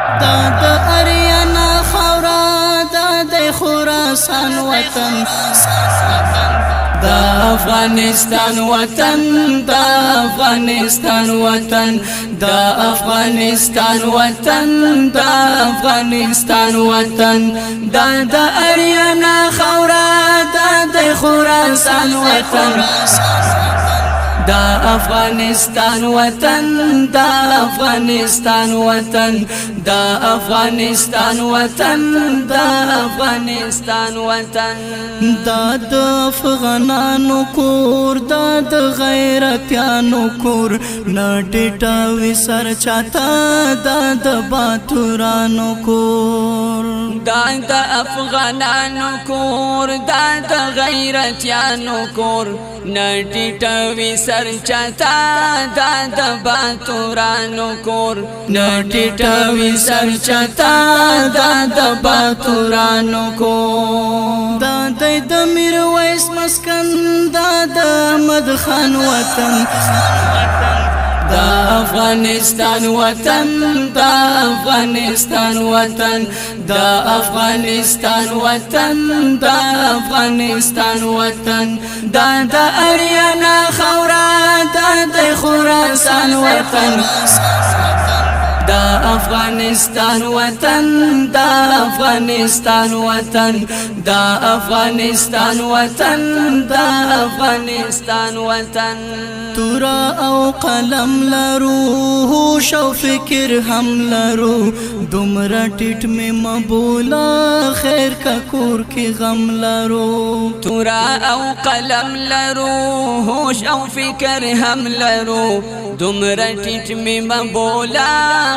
دا د اریانا خورا دا د خراسان وطن دا افغانستان وطن دا افغانستان وطن دا افغانستان وطن دا افغانستان وطن دا د اریانا خورا دا د خراسان وطن دا افغانستان وطن دا افغانستان وطن دا افغانستان وطن دا افغانستان وطن دا د افغانانو کور دا د غیرتیانو کور نټټاوي سر چاته دا د باتورانو کور دا د افغانانو کور دا د غیرتیانو کور نټټاوي سر چاته دا د باتورانو کور نټټاوي سر چاته دا د باتورانو کور دا د میرویس مسکن دا د احمد خان وطن دا افغانستان وطن دا افغانستان وطن دا افغانستان وطن دا افغانستان وطن دا د اریانا خورا دا د خراسان وطن دا افغانستان وطن دا افغانستان وطن دا افغانستان وطن دا افغانستان وطن تورا او قلم لرو هوش او فکر هم لرو دومره ټیټ می مبولا خیر کا کور کی غم لرو تورا او قلم لرو هوش او فکر هم لرو دومره ټیټ می مبولا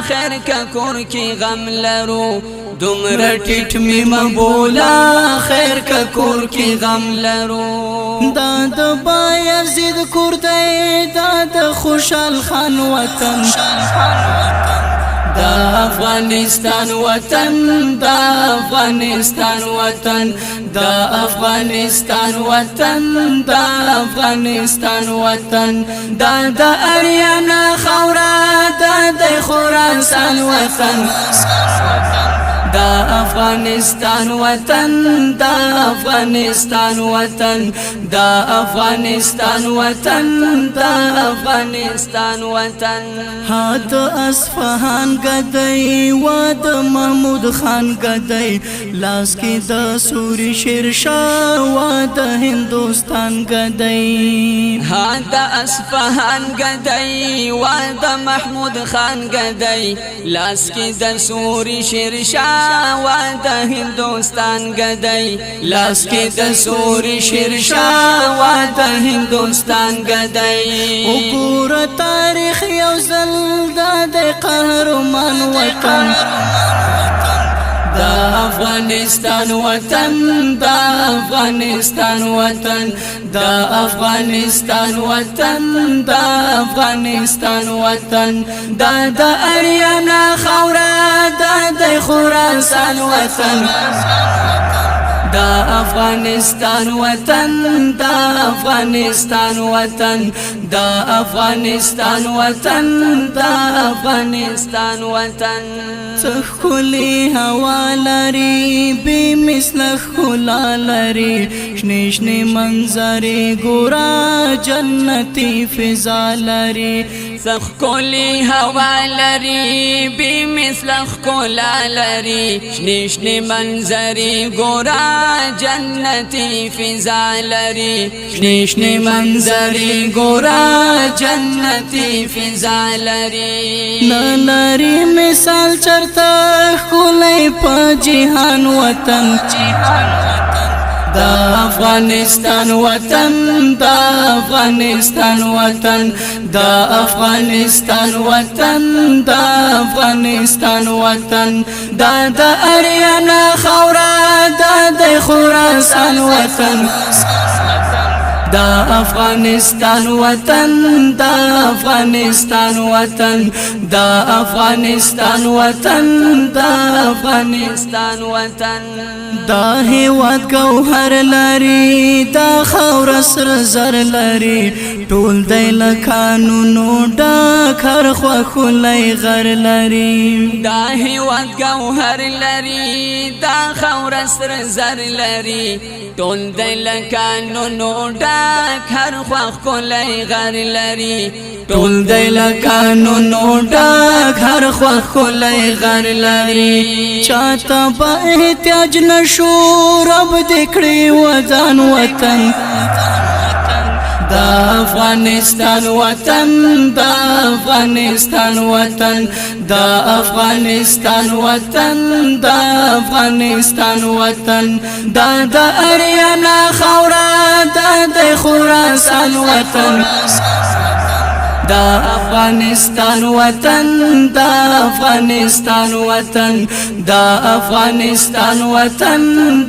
خیر کا کور کی غم لرو دومره ټیټ می مبولا خیر کا کور کی غم لرو دا د بایزید کور دی دا د خوشحال خان وطن دا افغانستان وطن دا افغانستان وطن دا افغانستان وطن دا افغانستان وطن دا د اریانا خورا دا د خراسان وطن دا افغانستان وطن دا افغانستان وطن دا افغانستان وطن دا افغانستان وطن هات اصفهان گدی و د محمود خان گدی لاس کی د سوری شیرشاه و د هندوستان گدی هات اصفهان گدی و د محمود خان گدی لاس کی د سوری شیرشاه و د هندوستان گدی لاس کې د سوري شیرشاه و د هندوستان گدی وګور تاریخ یو زل د قهرمان وطن دا افغانستان وطن دا افغانستان وطن دا افغانستان وطن دا افغانستان وطن دا د اریانا خورا دا د خراسان وطن دا افغانستان وطن دا افغانستان وطن دا افغانستان وطن دا افغانستان وطن څخلی هوا لري بی مثل خلا لري شنه شنه منظرې ګورا جنتی فضا لري څخلی هوا لري بی مثل خلا لري شنه شنه منظرې ګورا جنتی فضا لري شنه شنه منظرې ګورا جنتی فضا لري لری مثال چرته خولای په جهان وطن دا افغانستان وطن دا افغانستان وطن دا افغانستان وطن دا افغانستان وطن دا د اریانا خورا دا د خراسان وطن دا افغانستان وطن دا افغانستان وطن دا افغانستان وطن دا افغانستان وطن دا هیواد گوهر لري دا خاور سر زر لري ټول دی لکانونو ډک هر خوښولی غر لري دا هیواد گوهر لري دا خاور سر زر لري ټول دی لکانونو ډک هر خوښولی غر لري ټول دی لکانونو ډک هر خوښولی غر لري چاته به احتیاج نشو رب دې کړي وطن وطن دا افغانستان وطن دا افغانستان وطن دا افغانستان وطن دا افغانستان وطن دا د اریانا خاورا دا د خراسان وطن دا افغانستان وطن دا افغانستان وطن دا افغانستان وطن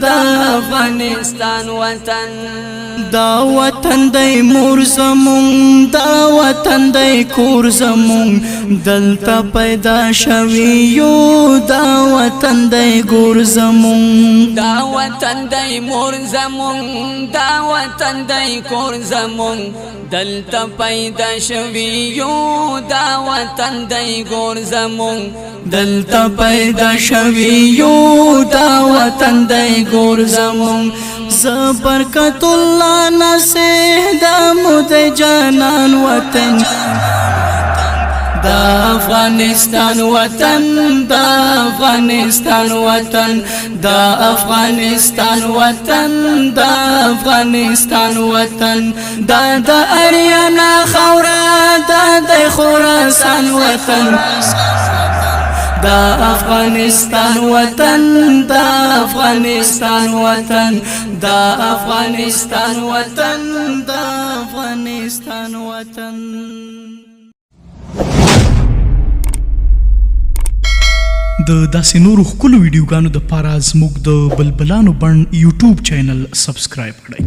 دا افغانستان وطن دا وطن دی مور زمون دا وطن دی کور زمون دلتا پیدا شوی یو دا وطن دی ګور زمون دا وطن دی مور زمون دا وطن دی کور زمون دلتا پیدا شوی یو دا وطن دی ګور زمون دلتا پیدا شوی یو دا وطن دی ګور زمون زبرکت الله نصیح دا مود جانان وطن دا افغانستان وطن دا افغانستان وطن دا افغانستان وطن دا افغانستان وطن دا د اریانا خاورا دا د خراسان وطن دا افغانستان وطن دا افغانستان وطن دا افغانستان وطن دا افغانستان وطن د داسې نورو ښکلو ویډیوګانو دپاره زموږ د بلبلانو بڼ یوټیوب چینل سبسکرایب کړئ.